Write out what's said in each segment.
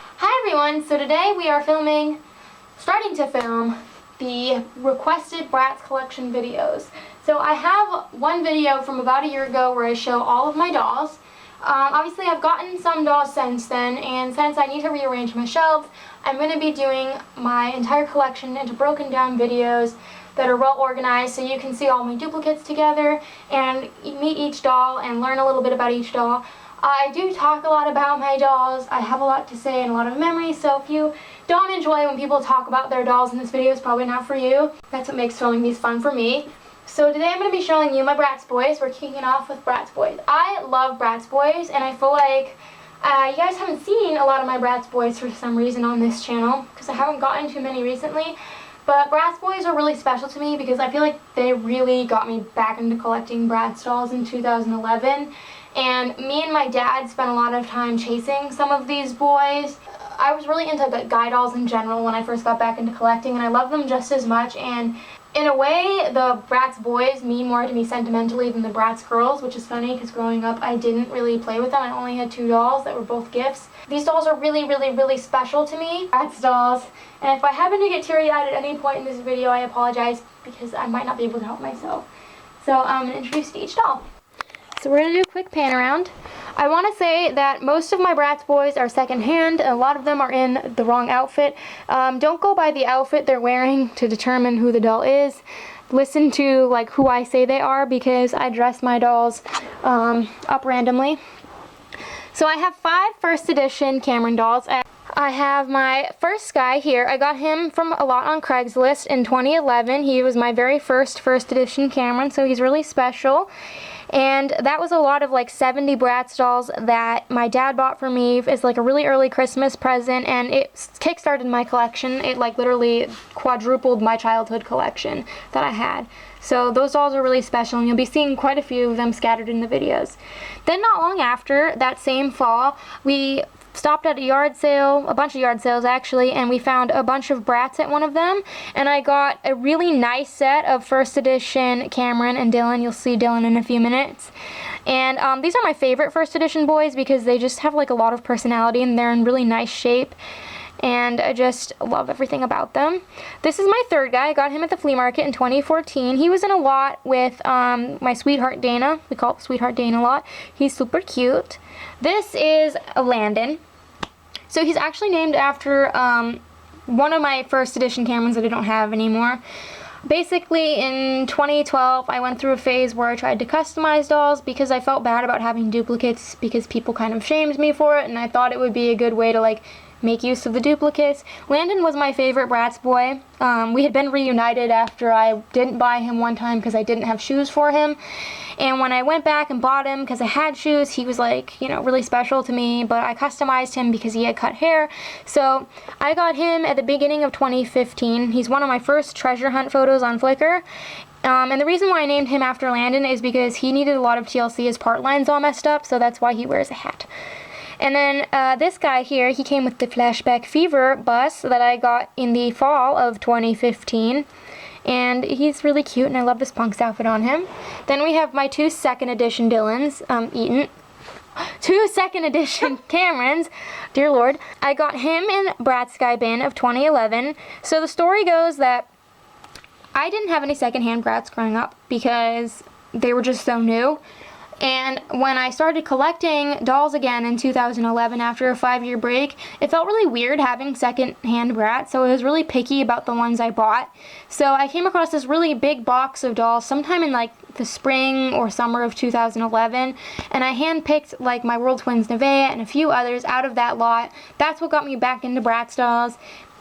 Hi everyone, so today we are starting to film the requested Bratz collection videos. So I have one video from about a year ago where I show all of my dolls. Obviously I've gotten some dolls since then, and since I need to rearrange my shelves, I'm going to be doing my entire collection into broken down videos that are well organized so you can see all my duplicates together and meet each doll and learn a little bit about each doll. I do talk a lot about my dolls. I have a lot to say and a lot of memories, so if you don't enjoy when people talk about their dolls in this video, it's probably not for you. That's what makes filming these fun for me. So today I'm going to be showing you my Bratz Boyz. We're kicking it off with Bratz Boyz. I love Bratz Boyz, and I feel like you guys haven't seen a lot of my Bratz Boyz for some reason on this channel, because I haven't gotten too many recently. But Bratz Boyz are really special to me because I feel like they really got me back into collecting Bratz dolls in 2011. And me and my dad spent a lot of time chasing some of these boys. I was really into the guy dolls in general when I first got back into collecting, and I love them just as much. And in a way, the Bratz Boyz mean more to me sentimentally than the Bratz girls, which is funny because growing up I didn't really play with them. I only had two dolls that were both gifts. These dolls are really, really, really special to me, Bratz dolls. And if I happen to get teary-eyed at any point in this video, I apologize because I might not be able to help myself. So I'm going to introduce each doll. So we're going to do a quick pan around. I want to say that most of my Bratz Boyz are secondhand. A lot of them are in the wrong outfit. Don't go by the outfit they're wearing to determine who the doll is. Listen to like who I say they are, because I dress my dolls up randomly. So I have 5 first edition Tamarind dolls. I have my first guy here. I got him from a lot on Craigslist in 2011. He was my very first edition Tamarind, so he's really special. And that was a lot of like 70 Bratz dolls that my dad bought for me as like a really early Christmas present, and it kickstarted my collection. It like literally quadrupled my childhood collection that I had. So those dolls are really special, and you'll be seeing quite a few of them scattered in the videos. Then not long after, that same fall, we stopped at a yard sale, a bunch of yard sales actually, and we found a bunch of Bratz at one of them, and I got a really nice set of first edition Cameron and Dillon. You'll see Dillon in a few minutes. And these are my favorite first edition boys because they just have like a lot of personality and they're in really nice shape, and I just love everything about them. This is my third guy. I got him at the flea market in 2014. He was in a lot with my sweetheart Dana. We call it Sweetheart Dana a lot. He's super cute. This is Landon. So he's actually named after one of my first edition Camerons that I don't have anymore. Basically, in 2012, I went through a phase where I tried to customize dolls because I felt bad about having duplicates because people kind of shamed me for it, and I thought it would be a good way to like make use of the duplicates. Landon was my favorite Bratz boy. We had been reunited after I didn't buy him one time because I didn't have shoes for him. And when I went back and bought him because I had shoes, he was like, you know, really special to me, but I customized him because he had cut hair. So I got him at the beginning of 2015. He's one of my first treasure hunt photos on Flickr. And the reason why I named him after Landon is because he needed a lot of TLC. His part lines all messed up, so that's why he wears a hat. And then this guy here, he came with the Flashback Fever bus that I got in the fall of 2015. And he's really cute, and I love this Punk's outfit on him. Then we have my 2 second edition Dillons, Eaton. 2 second edition Camerons, dear lord. I got him in Bratz Sky Bin of 2011. So the story goes that I didn't have any secondhand Bratz growing up because they were just so new. And when I started collecting dolls again in 2011 after a 5-year break, it felt really weird having second-hand Bratz, so I was really picky about the ones I bought. So I came across this really big box of dolls sometime in like the spring or summer of 2011, and I handpicked like my World Twins Nevaeh and a few others out of that lot. That's what got me back into Bratz dolls.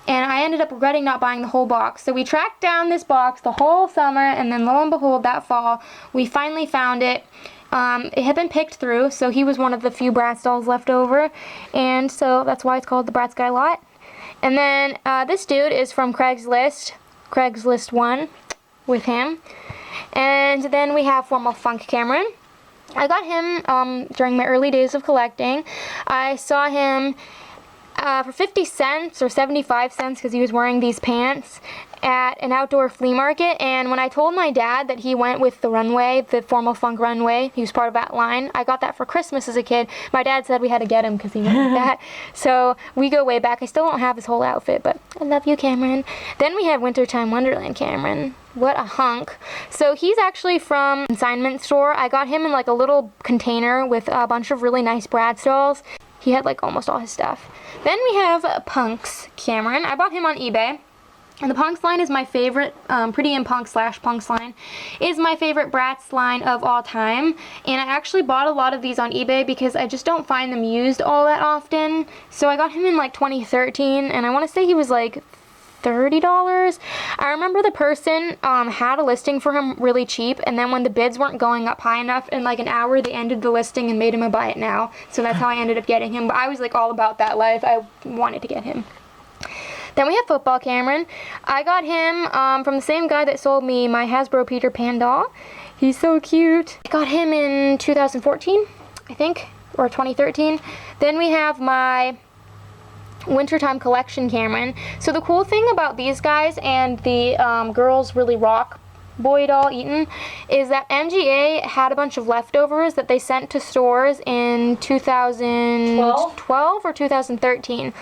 And I ended up regretting not buying the whole box. So we tracked down this box the whole summer, and then lo and behold, that fall, we finally found it. It had been picked through, so he was one of the few Bratz dolls left over, and so that's why it's called the Bratz Guy lot. And then this dude is from Craigslist 1 with him. And then we have Formal Funk Cameron. I got him during my early days of collecting. I saw him for 50 cents or 75 cents because he was wearing these pants at an outdoor flea market. And when I told my dad that he went with the runway, the Formal Funk runway, he was part of that line, I got that for Christmas as a kid. My dad said we had to get him because he went with that. So we go way back. I still don't have his whole outfit, but I love you, Cameron. Then we have Wintertime Wonderland Cameron. What a hunk. So he's actually from consignment store. I got him in like a little container with a bunch of really nice Bratz dolls. He had like almost all his stuff. Then we have Punks Cameron. I bought him on eBay. And the Punks line is my favorite, Pretty in Punk / Punks line is my favorite Bratz line of all time. And I actually bought a lot of these on eBay because I just don't find them used all that often. So I got him in like 2013, and I want to say he was like $30. I remember the person had a listing for him really cheap, and then when the bids weren't going up high enough, in like an hour they ended the listing and made him a buy it now. So that's how I ended up getting him. But I was like all about that life. I wanted to get him. Then we have Football Cameron. I got him from the same guy that sold me my Hasbro Peter Pan doll. He's so cute. I got him in 2014, I think, or 2013. Then we have my Wintertime Collection Cameron. So the cool thing about these guys and the Girls Really Rock boy doll Eaton is that MGA had a bunch of leftovers that they sent to stores in 2012 or 2013.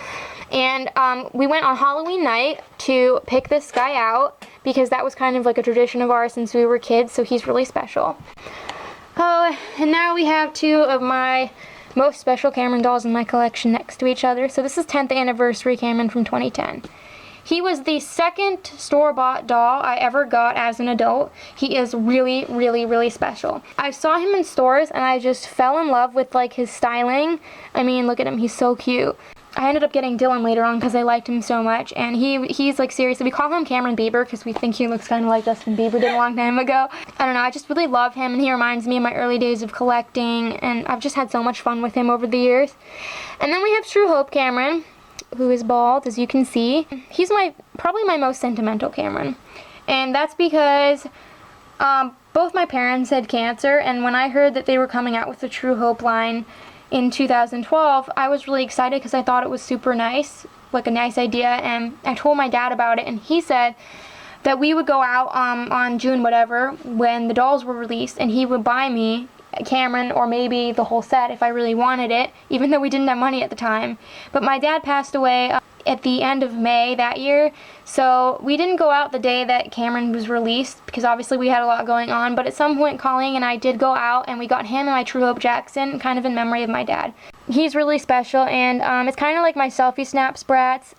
And we went on Halloween night to pick this guy out because that was kind of like a tradition of ours since we were kids, so he's really special. Oh, and now we have two of my most special Cameron dolls in my collection next to each other. So this is 10th anniversary Cameron from 2010. He was the second store-bought doll I ever got as an adult. He is really, really, really special. I saw him in stores and I just fell in love with like his styling. I mean, look at him, he's so cute. I ended up getting Dillon later on because I liked him so much, and he's like, seriously, we call him Cameron Bieber because we think he looks kind of like Justin Bieber did a long time ago. I don't know, I just really love him, and he reminds me of my early days of collecting, and I've just had so much fun with him over the years. And then we have True Hope Cameron, who is bald, as you can see. He's probably my most sentimental Cameron, and that's because both my parents had cancer, and when I heard that they were coming out with the True Hope line in 2012, I was really excited because I thought it was super nice, like a nice idea, and I told my dad about it, and he said that we would go out on June whatever when the dolls were released, and he would buy me Cameron or maybe the whole set if I really wanted it, even though we didn't have money at the time. But my dad passed away at the end of May that year, so we didn't go out the day that Cameron was released because obviously we had a lot going on, but at some point Colleen and I did go out and we got him and my True Hope Jackson kind of in memory of my dad. He's really special, and it's kind of like my selfie snaps Bratz.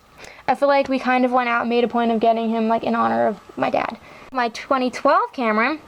I feel like we kind of went out and made a point of getting him like in honor of my dad. My 2012 Cameron,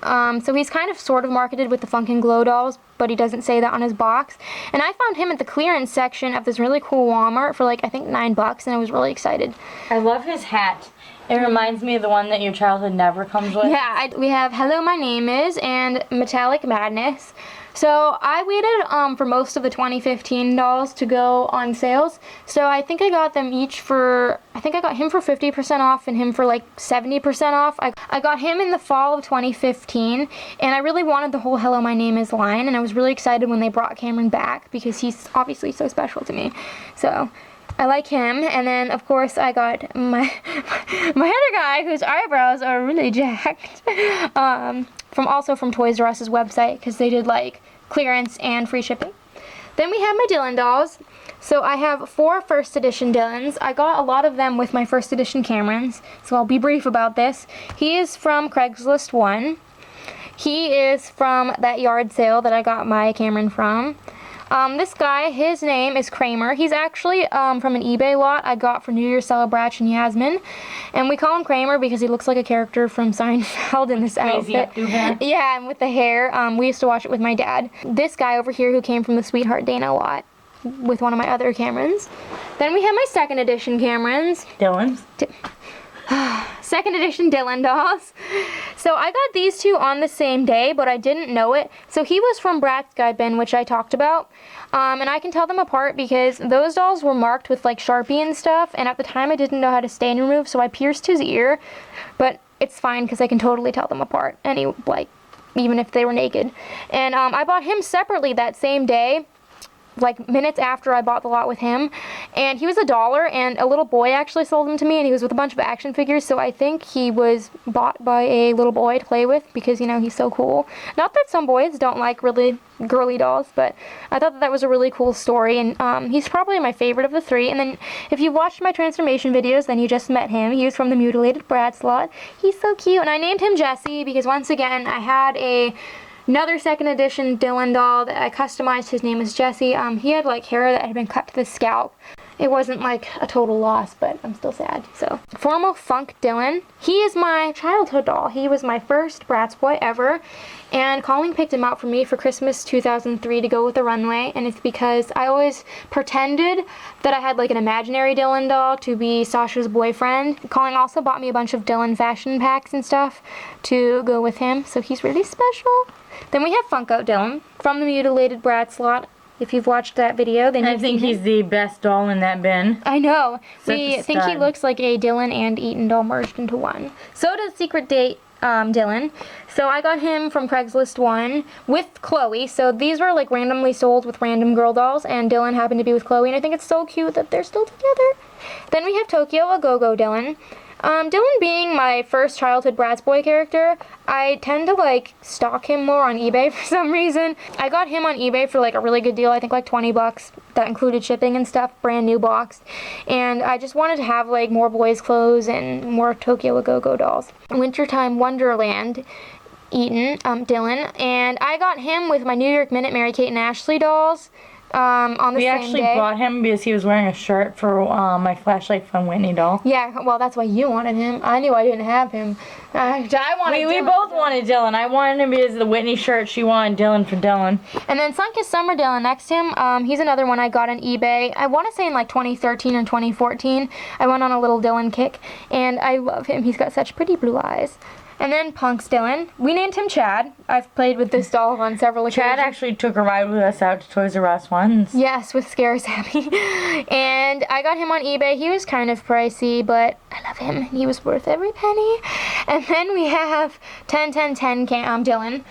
so he's kind of sort of marketed with the Funk and Glow dolls, but he doesn't say that on his box. And I found him at the clearance section of this really cool Walmart for like I think $9, and I was really excited. I love his hat. It reminds me of the one that your childhood never comes with. Yeah, we have Hello My Name Is and Metallic Madness. So I waited for most of the 2015 dolls to go on sales. So I think I got them each for, I think I got him for 50% off and him for like 70% off. I got him in the fall of 2015, and I really wanted the whole Hello My Name Is line, and I was really excited when they brought Cameron back because he's obviously so special to me. So I like him. And then of course I got my other guy whose eyebrows are really jacked from Toys R Us's website because they did like clearance and free shipping. Then we have my Dillon dolls. So I have 4 first edition Dillons. I got a lot of them with my first edition Camerons, so I'll be brief about this. He is from Craigslist 1. He is from that yard sale that I got my Cameron from. This guy, his name is Kramer. He's actually from an eBay lot I got for New Year's Celebration Yasmin. And we call him Kramer because he looks like a character from Seinfeld in this outfit. Yeah, and with the hair. We used to watch it with my dad. This guy over here who came from the Sweetheart Dana lot with one of my other Camerons. Then we have my second edition Camerons. Dillon's. Second edition Dillon dolls. So I got these two on the same day, but I didn't know it. So he was from Bratz Guide Bin, which I talked about. And I can tell them apart because those dolls were marked with like Sharpie and stuff. And at the time I didn't know how to stain remove, so I pierced his ear. But it's fine because I can totally tell them apart. Even if they were naked. And I bought him separately that same day like minutes after I bought the lot with him, and he was $1, and a little boy actually sold him to me, and he was with a bunch of action figures, so I think he was bought by a little boy to play with because, you know, he's so cool. Not that some boys don't like really girly dolls, but I thought that was a really cool story, and he's probably my favorite of the three. And then if you watched my transformation videos, then you just met him. He was from the Mutilated Bratz lot. He's so cute, and I named him Jessie because once again I had another second edition Dillon doll that I customized. His name is Jessie. He had like hair that had been cut to the scalp. It wasn't like a total loss, but I'm still sad. So, Formal Funk Dillon. He is my childhood doll. He was my first Bratz boy ever, and Colleen picked him out for me for Christmas 2003 to go with the runway, and it's because I always pretended that I had like an imaginary Dillon doll to be Sasha's boyfriend. Colleen also bought me a bunch of Dillon fashion packs and stuff to go with him, so he's really special. Then we have Funko Dillon from the Mutilated Bratz lot. If you've watched that video, then I think he's the best doll in that bin. I know. Such We a think he stud. looks like a Dillon and Eaton doll merged into one. So does Secret Date Dillon. So I got him from Craigslist 1 with Chloe. So these were like randomly sold with random girl dolls, and Dillon happened to be with Chloe, and I think it's so cute that they're still together. Then we have Tokyo A Go-Go Dillon. Dillon being my first childhood Bratz boy character, I tend to like stalk him more on eBay for some reason. I got him on eBay for like a really good deal, I think like $20. That included shipping and stuff, brand new box. And I just wanted to have like more boys' clothes and more Tokyo A Go-Go dolls. Wintertime Wonderland Eaton, Dillon, and I got him with my New York Minute Mary Kate and Ashley dolls. On the We same actually day. bought him because he was wearing a shirt for my Flashlight Fun Whitney doll. Yeah, well, that's why you wanted him. I knew I didn't have him. I wanted We Dillon. both wanted Dillon. I wanted him because of the Whitney shirt. She wanted Dillon for Dillon. And then Sun-Kissed Summer Dillon next to him. He's another one I got on eBay. I want to say in like 2013 or 2014. I went on a little Dillon kick, and I love him. He's got such pretty blue eyes. And then Punk's Dillon. We named him Chad. I've played with this doll on several occasions. Chad actually took a ride with us out to Toys R Us once. Yes, with Scare Sammy. And I got him on eBay. He was kind of pricey, but I love him. He was worth every penny. And then we have 10-10-10 Dillon.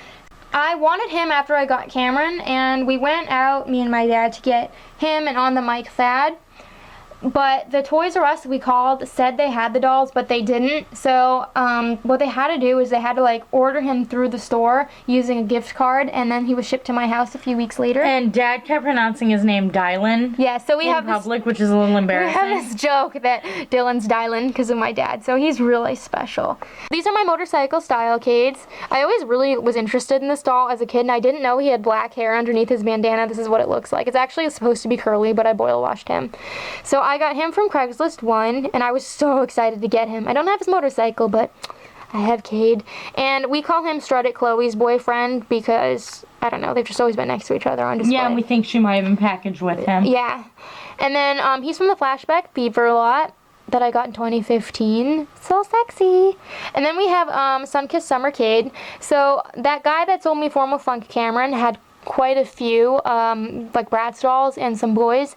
I wanted him after I got Cameron, and we went out, me and my dad, to get him and On the Mic Thad. But the Toys R Us we called said they had the dolls, but they didn't. So what they had to do is they had to like order him through the store using a gift card, and then he was shipped to my house a few weeks later. And Dad kept pronouncing his name Dillon. Yeah, so we in have this, public, which is a little we embarrassing. have this joke that Dillon's Dillon because of my dad, so he's really special. These are my motorcycle style Cades. I always really was interested in this doll as a kid, and I didn't know he had black hair underneath his bandana. This is what it looks like. It's actually supposed to be curly, but I boil washed him. So I got him from Craigslist 1, and I was so excited to get him. I don't have his motorcycle, but I have Cade. And we call him Strut It Chloe's boyfriend because, I don't know, they've just always been next to each other on display. Yeah, and we think she might have been packaged with him. Yeah. And then he's from the Flashback Fever lot that I got in 2015. So sexy. And then we have Sun-Kissed Summer Cade. So that guy that sold me Formal Funk Cameron had quite a few like Bratz dolls and some boys,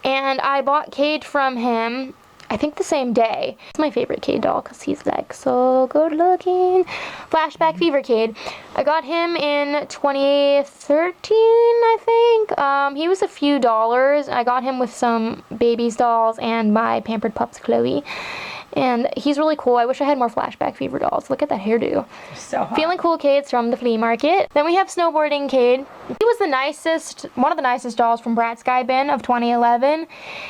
and I bought Cade from him I think the same day. It's my favorite Cade doll because he's like so good looking. Flashback Fever Cade. I got him in 2013, I think. He was a few dollars. I got him with some babies dolls and my Pampered Pups Chloe. And he's really cool. I wish I had more Flashback Fever dolls. Look at that hairdo. So hot. Feeling Cool Cades from the flea market. Then we have Snowboarding Cade. He was the nicest, one of the nicest dolls from Bratz Guy Bin of 2011.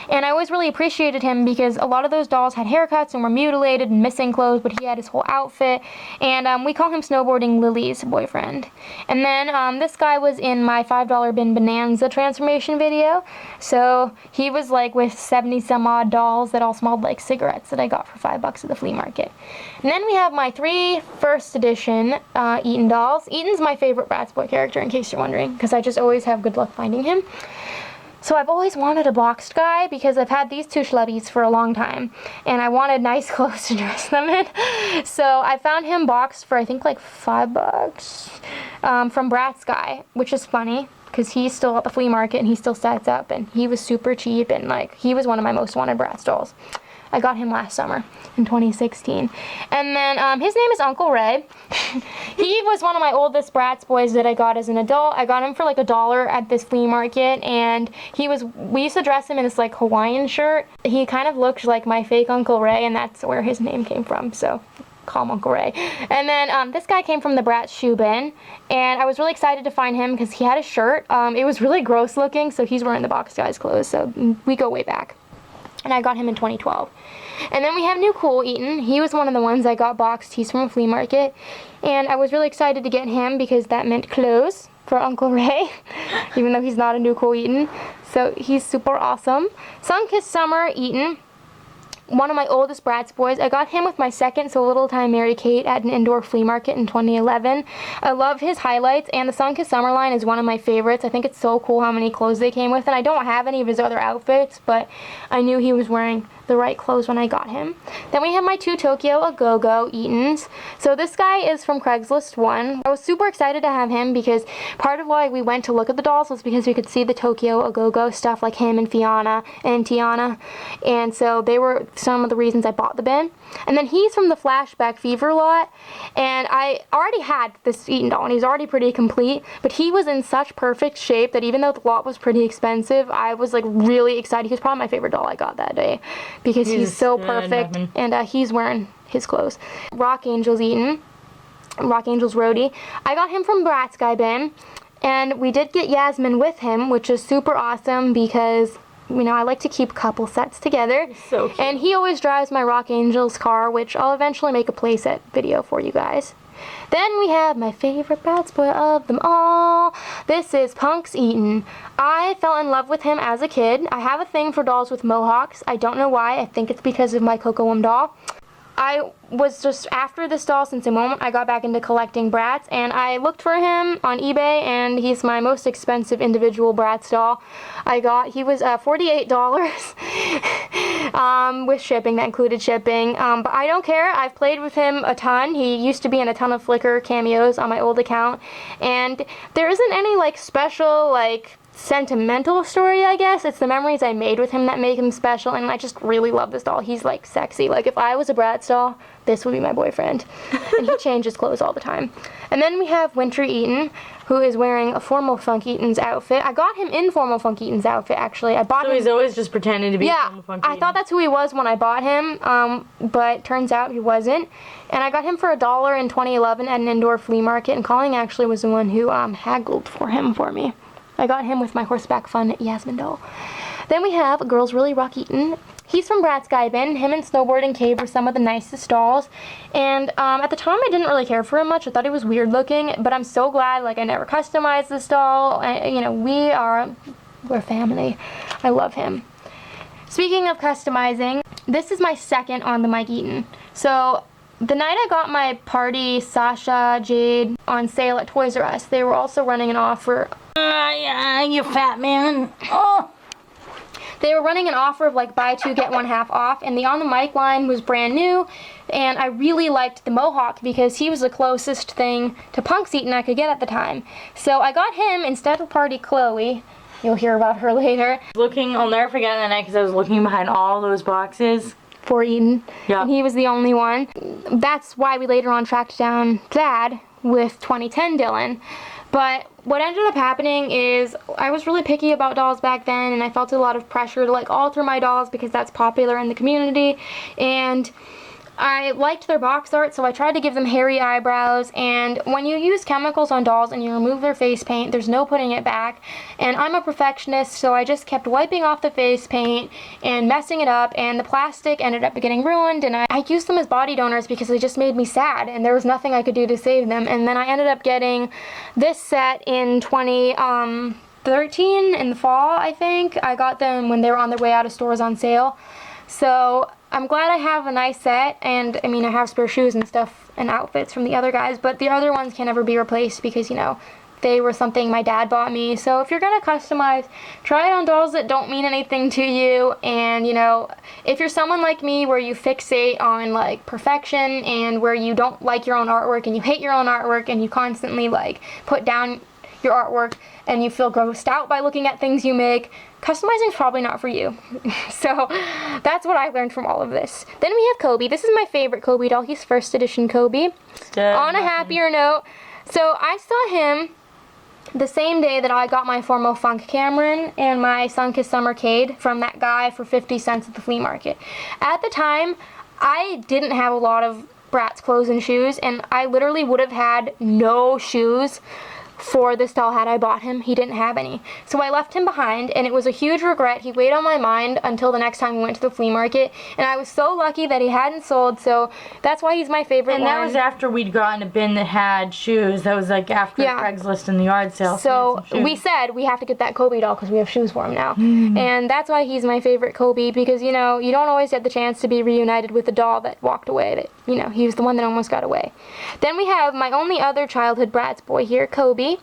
And I always really appreciated him because a lot of those dolls had haircuts and were mutilated and missing clothes, but he had his whole outfit. And we call him Snowboarding Lily's boyfriend. And then this guy was in my $5 Bin Bonanza transformation video. So he was like with 70 some odd dolls that all smelled like cigarettes that I got for $5 at the flea market. And then we have my 3 first edition Eaton dolls. Eaton's my favorite Bratz boy character, in case you're wondering, because I just always have good luck finding him. So I've always wanted a boxed guy because I've had these two schlubbies for a long time, and I wanted nice clothes to dress them in. So I found him boxed for I think like $5 from Bratz Guy, which is funny because he's still at the flea market and he still stacks up, and he was super cheap, and like he was one of my most wanted Bratz dolls. I got him last summer in 2016. And then his name is Uncle Ray. He was one of my oldest Bratz Boyz that I got as an adult. I got him for like $1 at this flea market, and we used to dress him in this like Hawaiian shirt. He kind of looked like my fake Uncle Ray, and that's where his name came from, so call him Uncle Ray. And then this guy came from the Bratz shoe bin, and I was really excited to find him because he had a shirt. It was really gross looking, so he's wearing the box guy's clothes, so we go way back. And I got him in 2012. And then we have new cool Eaton. He was one of the ones I got boxed. He's from a flea market, and I was really excited to get him because that meant clothes for Uncle Ray, even though he's not a new cool Eaton. So he's super awesome. Sun-Kissed Summer Eaton, one of my oldest Bratz Boyz. I got him with my second So Little Time Mary Kate at an indoor flea market in 2011. I love his highlights, and the Sun-Kissed Summer line is one of my favorites. I think it's so cool how many clothes they came with, and I don't have any of his other outfits, but I knew he was wearing the right clothes when I got him. Then we have my 2 Tokyo A Go-Go Eatons. So this guy is from Craigslist 1. I was super excited to have him because part of why we went to look at the dolls was because we could see the Tokyo A Go-Go stuff, like him and Fiona and Tiana, and so they were some of the reasons I bought the bin. And then he's from the Flashback Fever lot, and I already had this Eaton doll, and he's already pretty complete, but he was in such perfect shape that even though the lot was pretty expensive, I was like really excited. He was probably my favorite doll I got that day because he's so perfect, and he's wearing his clothes. Rock Angels Eaton, Rock Angels Roadie. I got him from Bratz Guy Bin, and we did get Yasmin with him, which is super awesome because, you know, I like to keep couple sets together. So cute. And he always drives my Rock Angels car, which I'll eventually make a playset video for you guys. Then we have my favorite Bratz boy of them all. This is Punks Eaton. I fell in love with him as a kid. I have a thing for dolls with mohawks. I don't know why. I think it's because of my Cocoam doll. I was just after this doll since the moment I got back into collecting Bratz, and I looked for him on eBay, and he's my most expensive individual Bratz doll I got. He was $48 with shipping. That included shipping, but I don't care. I've played with him a ton. He used to be in a ton of Flickr cameos on my old account, and there isn't any like special like sentimental story, I guess. It's the memories I made with him that make him special, and I just really love this doll. He's like sexy. Like if I was a Bratz doll, this would be my boyfriend. And he changes clothes all the time. And then we have Wintry Eaton, who is wearing a Formal Funk Eaton's outfit. I got him in Formal Funk Eaton's outfit, actually. I bought him. So he's always just pretending to be Formal Funk Eaton. I thought that's who he was when I bought him, but turns out he wasn't. And I got him for $1 in 2011 at an indoor flea market, and Colleen actually was the one who haggled for him for me. I got him with my Horseback Fun Yasmin doll. Then we have Girls Really Rock Eaton. He's from Bratz Guy Bin. Him and Snowboard and Cave were some of the nicest dolls. And at the time, I didn't really care for him much. I thought he was weird looking, but I'm so glad like I never customized this doll. You know, we're family. I love him. Speaking of customizing, this is my second on the Mike Eaton. So the night I got my Party Sasha Jade on sale at Toys R Us, they were also running an offer. You fat man. Oh. They were running an offer of like buy 2 get 1 half off, and the On the Mic line was brand new, and I really liked the Mohawk because he was the closest thing to Punks Eaton I could get at the time. So I got him instead of Party Chloe. You'll hear about her later. I'll never forget that night because I was looking behind all those boxes. For Eaton. Yeah. And he was the only one. That's why we later on tracked down Dad with 2010 Dillon. But what ended up happening is I was really picky about dolls back then, and I felt a lot of pressure to like alter my dolls because that's popular in the community, and I liked their box art, so I tried to give them hairy eyebrows. And when you use chemicals on dolls and you remove their face paint, there's no putting it back, and I'm a perfectionist, so I just kept wiping off the face paint and messing it up, and the plastic ended up getting ruined, and I used them as body donors because they just made me sad, and there was nothing I could do to save them. And then I ended up getting this set in 2013 in the fall, I think. I got them when they were on their way out of stores on sale. So I'm glad I have a nice set, and I mean I have spare shoes and stuff and outfits from the other guys, but the other ones can never be replaced because, you know, they were something my dad bought me. So if you're gonna customize, try it on dolls that don't mean anything to you. And you know, if you're someone like me where you fixate on like perfection and where you don't like your own artwork and you hate your own artwork and you constantly like put down your artwork and you feel grossed out by looking at things you make, customizing is probably not for you. So that's what I learned from all of this. Then we have Coby. This is my favorite Coby doll. He's first edition Coby. On a happier note, so I saw him the same day that I got my Formal Funk Cameron and my Sunkissed Summercade from that guy for 50 cents at the flea market. At the time, I didn't have a lot of Bratz clothes and shoes, and I literally would have had no shoes for this doll had I bought him. He didn't have any. So I left him behind, and it was a huge regret. He weighed on my mind until the next time we went to the flea market, and I was so lucky that he hadn't sold, so that's why he's my favorite one. And that was after we'd gotten a bin that had shoes. That was like after Craigslist and the yard sale. So we said we have to get that Coby doll because we have shoes for him now. And that's why he's my favorite Coby, because, you know, you don't always get the chance to be reunited with a doll that walked away. That, you know, he was the one that almost got away. Then we have my only other childhood Bratz boy here, Coby.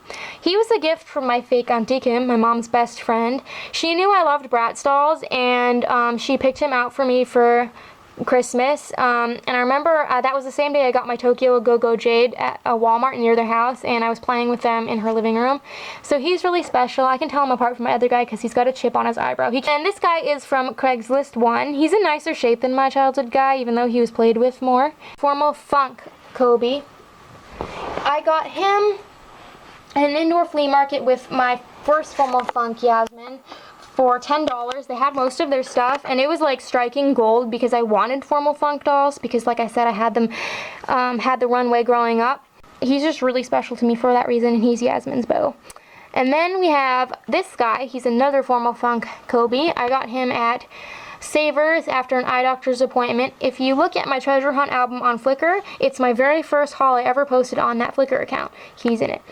He was a gift from my fake Auntie Kim, my mom's best friend. She knew I loved Bratz dolls, and she picked him out for me for Christmas. And I remember that was the same day I got my Tokyo Go-Go Jade at a Walmart near their house, and I was playing with them in her living room. So he's really special. I can tell him apart from my other guy because he's got a chip on his eyebrow. And this guy is from Craigslist 1. He's a nicer shape than my childhood guy, even though he was played with more. Formal Funk Coby. I got him at an indoor flea market with my first Formal Funk Yasmin for $10. They had most of their stuff, and it was like striking gold because I wanted Formal Funk dolls because, like I said, I had them, had the runway growing up. He's just really special to me for that reason, and he's Yasmin's beau. And then we have this guy. He's another Formal Funk Coby. I got him at Savers after an eye doctor's appointment. If you look at my treasure hunt album on Flickr, it's my very first haul I ever posted on that Flickr account. He's in it.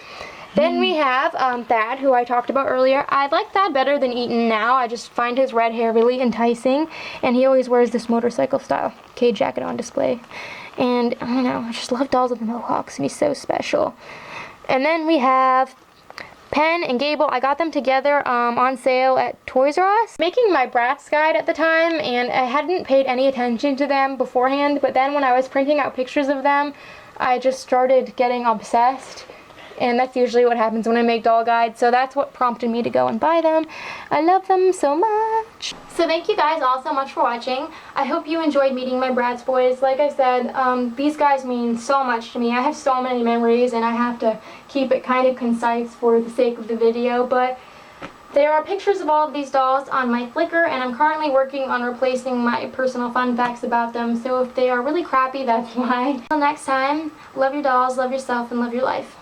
Then we have Thad, who I talked about earlier. I like Thad better than Eaton now. I just find his red hair really enticing, and he always wears this motorcycle style K jacket on display. And I don't know, I just love dolls with mohawks, and he's so special. And then we have Penn and Gable. I got them together on sale at Toys R Us. Making my Bratz guide at the time, and I hadn't paid any attention to them beforehand, but then when I was printing out pictures of them, I just started getting obsessed. And that's usually what happens when I make doll guides, so that's what prompted me to go and buy them. I love them so much. So thank you guys all so much for watching. I hope you enjoyed meeting my Bratz boys. Like I said, these guys mean so much to me. I have so many memories, and I have to keep it kind of concise for the sake of the video, but there are pictures of all of these dolls on my Flickr, and I'm currently working on replacing my personal fun facts about them, so if they are really crappy, that's why. Until next time, love your dolls, love yourself, and love your life.